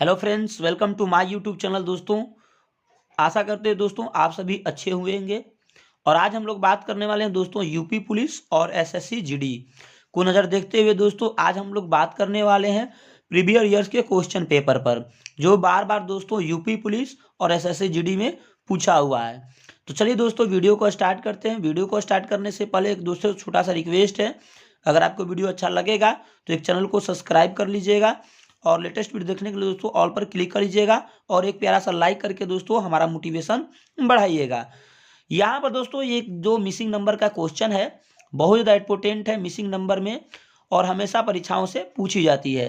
Hello friends, welcome to my YouTube channel. दोस्तों, आशा करते हैं दोस्तों आप सभी अच्छे हुए होंगे। और आज हम लोग बात करने वाले हैं दोस्तों यूपी पुलिस और एसएससी जीडी को नज़र देखते हुए दोस्तों आज हम लोग बात करने वाले हैं प्रीवियस ईयर्स के क्वेश्चन पेपर पर, जो बार बार दोस्तों यूपी पुलिस और एसएससी जीडी में पूछा हुआ है। तो चलिए दोस्तों वीडियो को स्टार्ट करते हैं। वीडियो को स्टार्ट करने से पहले एक दोस्तों छोटा सा रिक्वेस्ट है, अगर आपको वीडियो अच्छा लगेगा तो एक चैनल को सब्सक्राइब कर लीजिएगा और लेटेस्ट वीडियो देखने के लिए दोस्तों ऑल पर क्लिक कर लीजिएगा और एक प्यारा सा लाइक करके दोस्तों हमारा मोटिवेशन बढ़ाइएगा। यहाँ पर दोस्तों ये जो मिसिंग नंबर का क्वेश्चन है बहुत ज़्यादा इंपॉर्टेंट है मिसिंग नंबर में, और हमेशा परीक्षाओं से पूछी जाती है।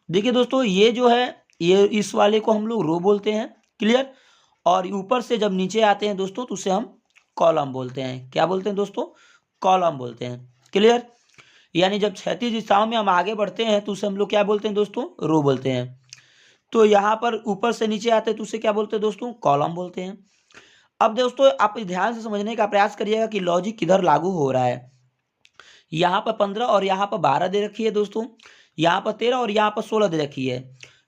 देखिए दोस्तों, ये जो है ये इस वाले को हम लोग रो बोलते हैं, क्लियर। और ऊपर से जब नीचे आते हैं दोस्तों तो उसे हम कॉलम बोलते हैं। क्या बोलते हैं दोस्तों? कॉलम बोलते हैं, क्लियर। यानी जब क्षैतिज दिशाओं में हम आगे बढ़ते हैं तो उसे हम लोग क्या बोलते हैं दोस्तों? रो बोलते हैं। तो यहाँ पर ऊपर से नीचे आते हैं तो उसे क्या बोलते हैं दोस्तों? कॉलम बोलते हैं। अब दोस्तों आप ध्यान से समझने का प्रयास करिएगा कि लॉजिक किधर लागू हो रहा है। यहाँ पर 15 और यहाँ पर 12 दे रखी है दोस्तों, यहाँ पर 13 और यहाँ पर 16 दे रखी है,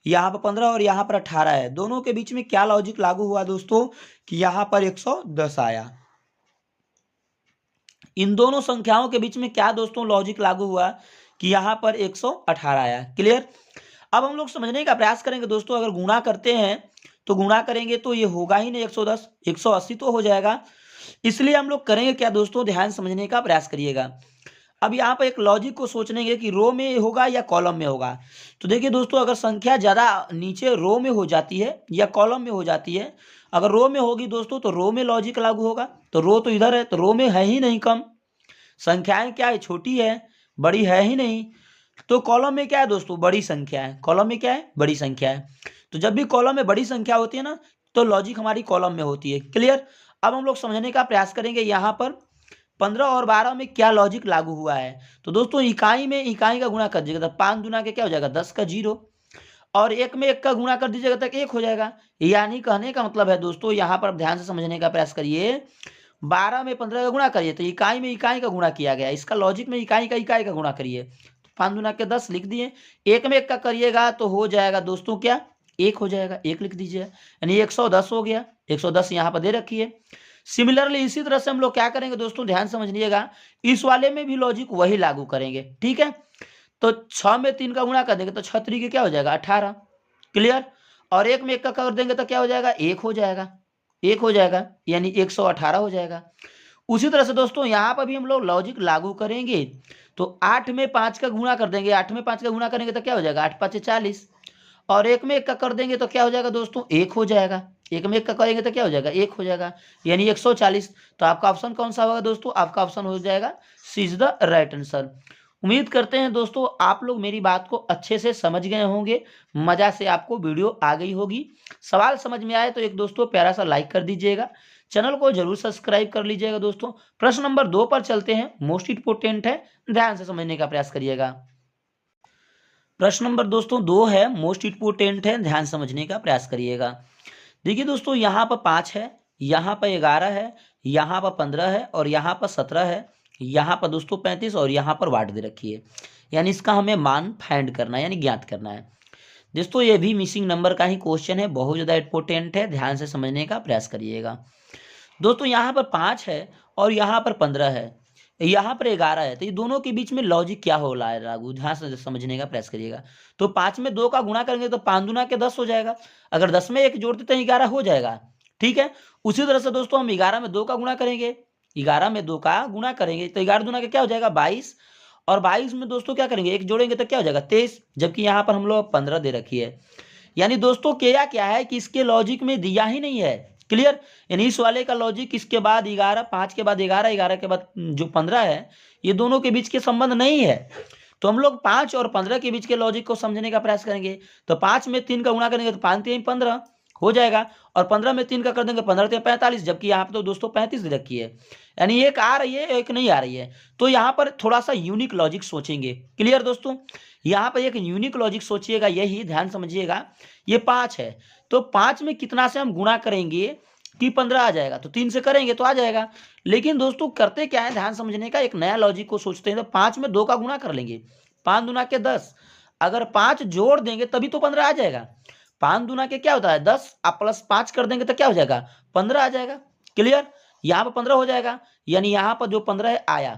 यहाँ पर 15 और यहाँ पर 18 है। दोनों के बीच में क्या लॉजिक लागू हुआ दोस्तों? कि यहाँ पर 110 आया। इन दोनों संख्याओं के बीच में क्या दोस्तों लॉजिक लागू हुआ? कि यहाँ पर 118 आया, क्लियर। अब हम लोग समझने का प्रयास करेंगे दोस्तों, अगर गुणा करते हैं तो गुणा करेंगे तो ये होगा ही नहीं 110, 180 तो हो जाएगा। इसलिए हम लोग करेंगे क्या दोस्तों? ध्यान समझने का प्रयास करिएगा। अब यहाँ पर एक लॉजिक को सोचेंगे कि रो में होगा या कॉलम में होगा। तो देखिए दोस्तों, अगर संख्या ज़्यादा नीचे रो में हो जाती है या कॉलम में हो जाती है, अगर रो में होगी दोस्तों तो रो में लॉजिक लागू होगा। तो रो तो इधर है तो रो में है ही नहीं कम, संख्याएं क्या है? छोटी है, बड़ी है ही नहीं। तो कॉलम में क्या है दोस्तों? बड़ी संख्या है। कॉलम में क्या है? बड़ी संख्या है। तो जब भी कॉलम में बड़ी संख्या होती है ना तो लॉजिक हमारी कॉलम में होती है, क्लियर। अब हम लोग समझने का प्रयास करेंगे यहाँ पर 15 और 12 में क्या लॉजिक लागू हुआ है। तो दोस्तों इकाई में इकाई का गुणा कर दीजिएगा तो 5 गुना के क्या हो जाएगा? 10 का 0। और एक में एक का गुणा कर दीजिएगा तक 1 हो जाएगा। यानी कहने का मतलब है दोस्तों, यहाँ पर ध्यान से समझने का प्रयास करिए, 12 में 15 का गुणा करिए तो इकाई में इकाई का गुणा किया गया। इसका लॉजिक में इकाई का गुणा करिए, 5 गुना के 10 लिख दिए। एक में एक का करिएगा तो हो जाएगा दोस्तों क्या? 1 हो जाएगा, 1 लिख दीजिए, यानी 110 हो गया। 110 यहाँ पर दे रखी है। सिमिलरली इसी तरह से हम लोग क्या करेंगे दोस्तों? ध्यान समझिएगा, इस वाले में भी लॉजिक वही लागू करेंगे, ठीक है। तो 6 में 3 का गुणा कर देंगे तो 6 3 के क्या हो जाएगा? 18, क्लियर। और एक में एक का कर देंगे तो क्या हो जाएगा? 1 हो जाएगा, 1 हो जाएगा, यानी 118 हो जाएगा। उसी तरह से दोस्तों यहाँ पर भी हम लोग लॉजिक लागू करेंगे। तो 8 में 5 का गुणा कर देंगे, 8 में 5 का गुणा करेंगे तो क्या हो जाएगा? 8 5 40। और एक में एक का कर देंगे तो क्या हो जाएगा दोस्तों? 1 हो जाएगा। एक में एक का करेंगे तो क्या हो जाएगा? 1 हो जाएगा, यानी 140। तो आपका ऑप्शन कौन सा होगा दोस्तों? आपका ऑप्शन हो जाएगा सी इज द राइट आंसर। उम्मीद करते हैं दोस्तों आप लोग मेरी बात को अच्छे से समझ गए होंगे, मजा से आपको वीडियो आ गई होगी। सवाल समझ में आए तो एक दोस्तों प्यारा सा लाइक कर दीजिएगा, चैनल को जरूर सब्सक्राइब कर लीजिएगा। दोस्तों प्रश्न नंबर 2 पर चलते हैं, मोस्ट इंपोर्टेंट है, ध्यान से समझने का प्रयास करिएगा। प्रश्न नंबर दोस्तों 2 है, मोस्ट इंपोर्टेंट है, ध्यान समझने का प्रयास करिएगा। देखिए दोस्तों, यहाँ पर 5 है, यहाँ पर 11 है, यहाँ पर 15 है और यहाँ पर 17 है, यहाँ पर दोस्तों 35 और यहाँ पर वाट दे रखी है। यानी इसका हमें मान फाइंड करना है, यानी ज्ञात करना है। दोस्तों ये भी मिसिंग नंबर का ही क्वेश्चन है, बहुत ज़्यादा इंपॉर्टेंट है, ध्यान से समझने का प्रयास करिएगा। दोस्तों यहाँ पर 5 है और यहाँ पर 15 है, यहाँ पर 11 है, तो ये दोनों के बीच में लॉजिक क्या हो रहा है लागू? ध्यान से समझने का प्रयास करिएगा। तो 5 में 2 का गुणा करेंगे तो 5 दूना के 10 हो जाएगा। अगर 10 में 1 जोड़ते तो 11 हो जाएगा, ठीक है। उसी तरह से दोस्तों हम 11 में 2 का गुणा करेंगे, 11 में 2 का गुणा करेंगे तो 11 दूना के क्या हो जाएगा? 22। और 22 में दोस्तों क्या करेंगे? 1 जोड़ेंगे तो क्या हो जाएगा? 23। जबकि यहाँ पर हम लोग 15 दे रखी है। यानी दोस्तों क्या है कि इसके लॉजिक में दिया ही नहीं है, क्लियर। यानी इस वाले का लॉजिक इसके बाद 11, 5 के बाद 11, 11 के बाद जो 15 है, ये दोनों के बीच के संबंध नहीं है। तो हम लोग 5 और 15 के बीच के लॉजिक को समझने का प्रयास करेंगे। तो 5 में 3 का गुणा करेंगे तो 5 3 15 हो जाएगा, और 15 में 3 का कर देंगे 15 3 45, जबकि यहाँ पर तो दोस्तों 35 दे रखी है। यानी एक आ रही है, एक नहीं आ रही है। तो यहाँ पर थोड़ा सा यूनिक लॉजिक सोचेंगे, क्लियर दोस्तों। यहाँ पर एक यूनिक लॉजिक सोचिएगा, यही ध्यान समझिएगा। ये 5 है तो 5 में कितना से हम गुणा करेंगे कि 15 आ जाएगा? तो 3 से करेंगे तो आ जाएगा। लेकिन दोस्तों करते क्या है, ध्यान समझने का, एक नया लॉजिक को सोचते हैं। तो 5 में 2 का गुणा कर लेंगे, 5 दूना के 10। अगर 5 जोड़ देंगे तभी तो 15 आ जाएगा। 5 दूना के क्या होता है 10, आप प्लस 5 कर देंगे तो क्या हो जाएगा 15 आ जाएगा। क्लियर, यहाँ पर 15 हो जाएगा, यानी यहाँ पर जो 15 है आया।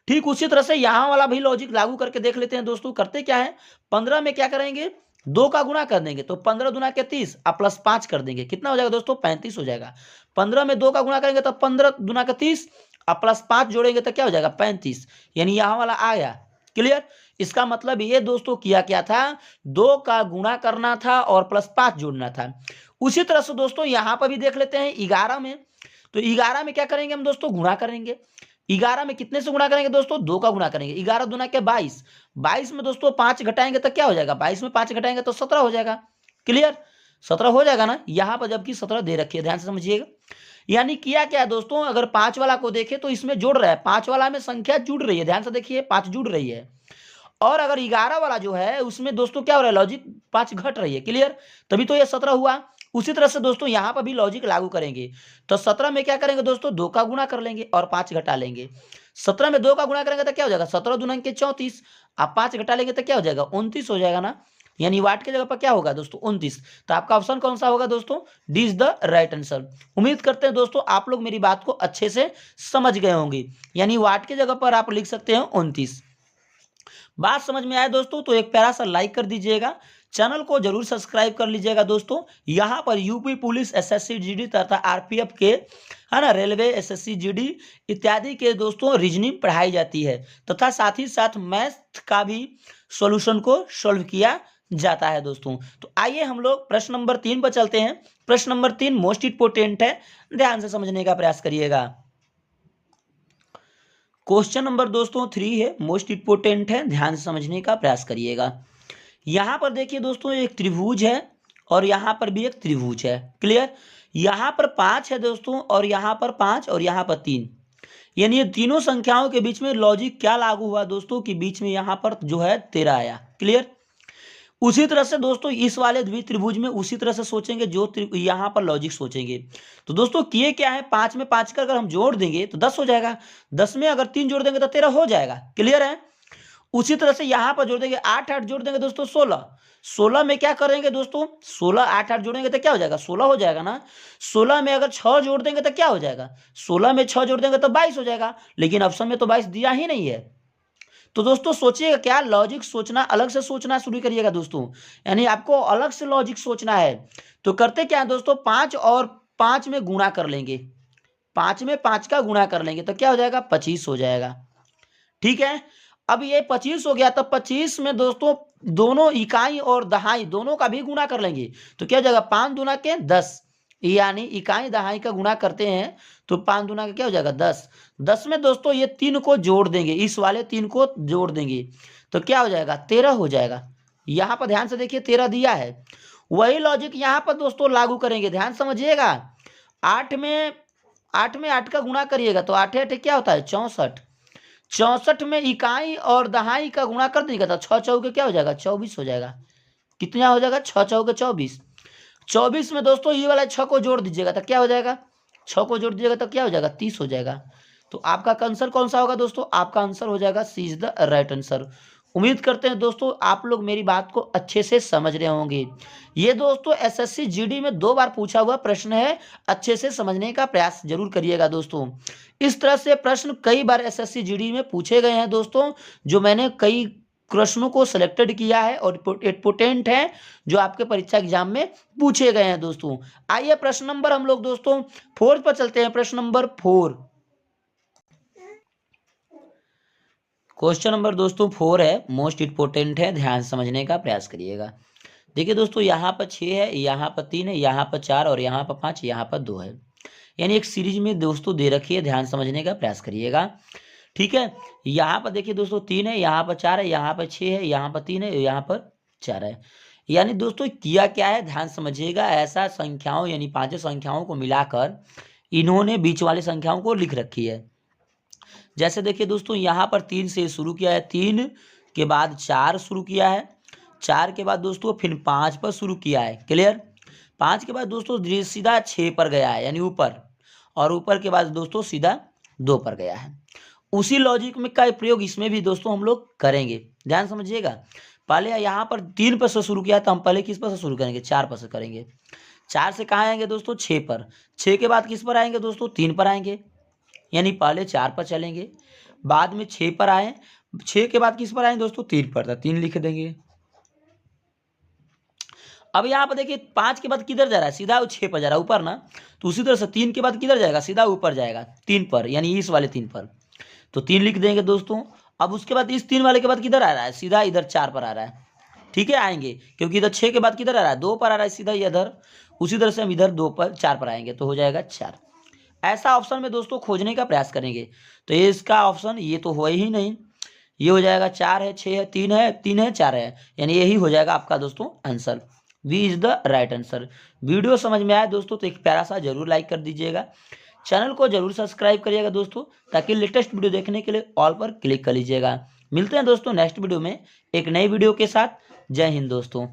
ठीक उसी तरह से यहाँ वाला भी लॉजिक लागू करके देख लेते हैं दोस्तों। करते क्या है, 15 में क्या करेंगे 2 का गुणा कर देंगे, तो 15 दूना के 30, आप प्लस 5 कर देंगे, कितना हो जाएगा दोस्तों 35 हो जाएगा। 15 में 2 का गुणा करेंगे तो 15 दूना का 30, आप प्लस 5 जोड़ेंगे तो क्या हो जाएगा 35, यानी यहाँ वाला आया। क्लियर, इसका मतलब ये दोस्तों किया क्या था, 2 का गुणा करना था और प्लस 5 जोड़ना था। उसी तरह से दोस्तों यहाँ पर भी देख लेते हैं 11 में। तो 11 में क्या करेंगे हम दोस्तों, गुणा करेंगे। 11 में कितने से गुणा करेंगे दोस्तों, 2 का गुणा करेंगे। 11 दूना के 22, 22 में दोस्तों 5 घटाएंगे तो क्या हो जाएगा, 22 में 5 घटाएंगे तो 17 हो जाएगा। क्लियर, 17 हो जाएगा ना, यहाँ पर जबकि 17 दे रखी है, ध्यान से समझिएगा। यानी किया क्या है दोस्तों, अगर 5 वाला को देखें तो इसमें जुड़ रहा है, 5 वाला में संख्या जुड़ रही है, ध्यान से देखिए 5 जुड़ रही है। और अगर 11 वाला जो है उसमें दोस्तों क्या हो रहा है, लॉजिक 5 घट रही है। क्लियर, तभी तो ये 17 हुआ। उसी तरह से दोस्तों यहाँ पर भी लॉजिक लागू करेंगे। तो 17 में क्या करेंगे दोस्तों, 2 का गुणा कर लेंगे और 5 घटा लेंगे। 17 में 2 का गुणा करेंगे तो क्या हो जाएगा 17 दूना के 34, आप 5 घटा लेंगे तो क्या हो जाएगा 29 हो जाएगा ना, यानी वाट के जगह पर क्या होगा दोस्तों 29। तो आपका ऑप्शन कौन सा होगा दोस्तों, D is the right answer. उम्मीद करते हैं दोस्तों आप लोग मेरी बात को अच्छे से समझ गए होंगे, यानी वाट के जगह पर आप लिख सकते हैं 29। बात समझ में आए दोस्तों तो एक प्यारा सा लाइक कर दीजिएगा, चैनल को जरूर सब्सक्राइब कर लीजिएगा दोस्तों। यहाँ पर यूपी पुलिस, एसएससी जीडी तथा आरपीएफ के, है ना, रेलवे, एसएससी जीडी इत्यादि के दोस्तों रीजनिंग पढ़ाई जाती है, तथा साथ ही साथ मैथ का भी सॉल्यूशन को सॉल्व किया जाता है दोस्तों। तो आइए हम लोग प्रश्न नंबर 3 पर चलते हैं। प्रश्न नंबर 3 मोस्ट इंपोर्टेंट है, ध्यान से समझने का प्रयास करिएगा। क्वेश्चन नंबर दोस्तों 3 है, मोस्ट इंपोर्टेंट है, ध्यान से समझने का प्रयास करिएगा। यहाँ पर देखिए दोस्तों एक त्रिभुज है और यहाँ पर भी एक त्रिभुज है। क्लियर, यहाँ पर 5 है दोस्तों और यहाँ पर 5 और यहाँ पर 3, यानी ये तीनों संख्याओं के बीच में लॉजिक क्या लागू हुआ दोस्तों, कि बीच में यहाँ पर जो है 13 आया। क्लियर, उसी तरह से दोस्तों इस वाले द्वित्रिभुज में उसी तरह से सोचेंगे जो यहाँ पर लॉजिक सोचेंगे। तो दोस्तों किए क्या है, 5 में 5 का अगर हम जोड़ देंगे तो 10 हो जाएगा, 10 में अगर 3 जोड़ देंगे तो 13 हो जाएगा। क्लियर है, उसी तरह से यहाँ पर जोड़ देंगे 8 8 जोड़ देंगे दोस्तों 16, 16 में क्या करेंगे दोस्तों 16 8 8 जोड़ेंगे तो क्या हो जाएगा 16 हो जाएगा ना। 16 में अगर 6 जोड़ देंगे तो क्या हो जाएगा, 16 में 6 जोड़ देंगे तो 22 हो जाएगा, लेकिन ऑप्शन में तो 22 दिया ही नहीं है। तो दोस्तों सोचिएगा क्या, लॉजिक सोचना अलग से सोचना शुरू करिएगा दोस्तों, यानी आपको अलग से लॉजिक सोचना है। तो करते क्या है दोस्तों, 5 और 5 में गुणा कर लेंगे, 5 में 5 का गुणा कर लेंगे तो क्या हो जाएगा 25 हो जाएगा। ठीक है, अब ये 25 हो गया, तो 25 में दोस्तों दोनों इकाई और दहाई दोनों का भी गुणा कर लेंगे तो क्या हो जाएगा 5 दूना के 10, यानी इकाई दहाई का गुणा करते हैं तो 5 दूना का क्या हो जाएगा 10। 10 में दोस्तों ये 3 को जोड़ देंगे, इस वाले 3 को जोड़ देंगे तो क्या हो जाएगा 13 हो जाएगा। यहाँ पर ध्यान से देखिए 13 दिया है, वही लॉजिक यहाँ पर दोस्तों लागू करेंगे, ध्यान समझिएगा। 8 में 8 का गुणा करिएगा तो 8 8 क्या होता है 64, 64 में इकाई और दहाई का गुणा कर दीजिएगा तो 6 चौके क्या हो जाएगा 24 हो जाएगा। कितना हो जाएगा 6 चौके 24, 24 में दोस्तों ये वाला 6 को जोड़ दीजिएगा तो क्या हो जाएगा, 6 को जोड़ दीजिएगा तो क्या हो जाएगा 30 हो जाएगा। तो आपका आंसर कौन सा होगा दोस्तों, आपका आंसर हो जाएगा सी इज द राइट आंसर। उम्मीद करते हैं दोस्तों आप लोग मेरी बात को अच्छे से समझ रहे होंगे। ये दोस्तों एसएससी जीडी में 2 बार पूछा हुआ प्रश्न है, अच्छे से समझने का प्रयास जरूर करिएगा दोस्तों। इस तरह से प्रश्न कई बार एसएससी जीडी में पूछे गए हैं दोस्तों, जो मैंने कई प्रश्नों को सिलेक्टेड किया है और इंपोर्टेंट है जो आपके परीक्षा एग्जाम में पूछे गए हैं दोस्तों। आइए प्रश्न नंबर हम लोग दोस्तों 4 पर चलते हैं। प्रश्न नंबर 4, क्वेश्चन नंबर दोस्तों 4 है, मोस्ट इंपोर्टेंट है, ध्यान समझने का प्रयास करिएगा। देखिए दोस्तों यहाँ पर 6 है, यहाँ पर 3 है, यहाँ पर 4 और यहाँ पर 5, यहाँ पर 2 है, यानी एक सीरीज में दोस्तों दे रखी है, ध्यान समझने का प्रयास करिएगा। ठीक है, यहाँ पर देखिए दोस्तों 3 है, यहाँ पर 4 है, यहाँ पर 6 है, यहाँ पर 3 है, यहाँ पर 4 है, यानी दोस्तों किया क्या है ध्यान समझिएगा। ऐसा संख्याओं यानी 5 संख्याओं को मिलाकर इन्होंने बीच वाली संख्याओं को लिख रखी है। जैसे देखिए दोस्तों यहाँ पर 3 से शुरू किया है, 3 के बाद 4 शुरू किया है, 4 के बाद दोस्तों फिर 5 पर शुरू किया है। क्लियर, 5 के बाद दोस्तों सीधा 6 पर गया है यानी ऊपर, और ऊपर के बाद दोस्तों सीधा 2 पर गया है। उसी लॉजिक में का प्रयोग इसमें भी दोस्तों हम लोग करेंगे, ध्यान समझिएगा। पहले यहाँ पर 3 पर से शुरू किया तो हम पहले किस पर से शुरू करेंगे, 4 पर से करेंगे। 4 से कहाँ आएंगे दोस्तों, 6 पर। 6 के बाद किस पर आएंगे दोस्तों, 3 पर आएंगे, यानी पहले 4 पर चलेंगे, बाद में 6 पर आए, 6 के बाद किस पर आएंगे दोस्तों, 3 पर, तो 3 लिख देंगे। अब यहाँ पर देखिए 5 के बाद किधर जा रहा है, सीधा 6 पर जा रहा है, ऊपर ना, तो उसी तरह से 3 के बाद किधर जाएगा, सीधा ऊपर जाएगा, 3 पर, यानी इस वाले 3 पर, तो 3 लिख देंगे दोस्तों। अब उसके बाद इस 3 वाले के बाद किधर आ रहा है, सीधा इधर 4 पर आ रहा है, ठीक है, आएंगे, क्योंकि इधर 6 के बाद किधर आ रहा है, 2 पर आ रहा है, सीधा इधर, उसी तरह से हम इधर 2 पर 4 पर आएंगे, तो हो जाएगा 4। ऐसा ऑप्शन में दोस्तों खोजने का प्रयास करेंगे, तो ये इसका ऑप्शन, ये तो हुआ ही नहीं, ये हो जाएगा 4 है, 6 है, 3 है, 3 है, 4 है, यानी यही हो जाएगा आपका दोस्तों answer. B is the right answer. Video समझ में आया दोस्तों तो एक प्यारा सा जरूर लाइक कर दीजिएगा, चैनल को जरूर सब्सक्राइब करिएगा दोस्तों, ताकि लेटेस्ट वीडियो देखने के लिए ऑल पर क्लिक कर लीजिएगा। मिलते हैं दोस्तों नेक्स्ट वीडियो में एक नई वीडियो के साथ। जय हिंद दोस्तों।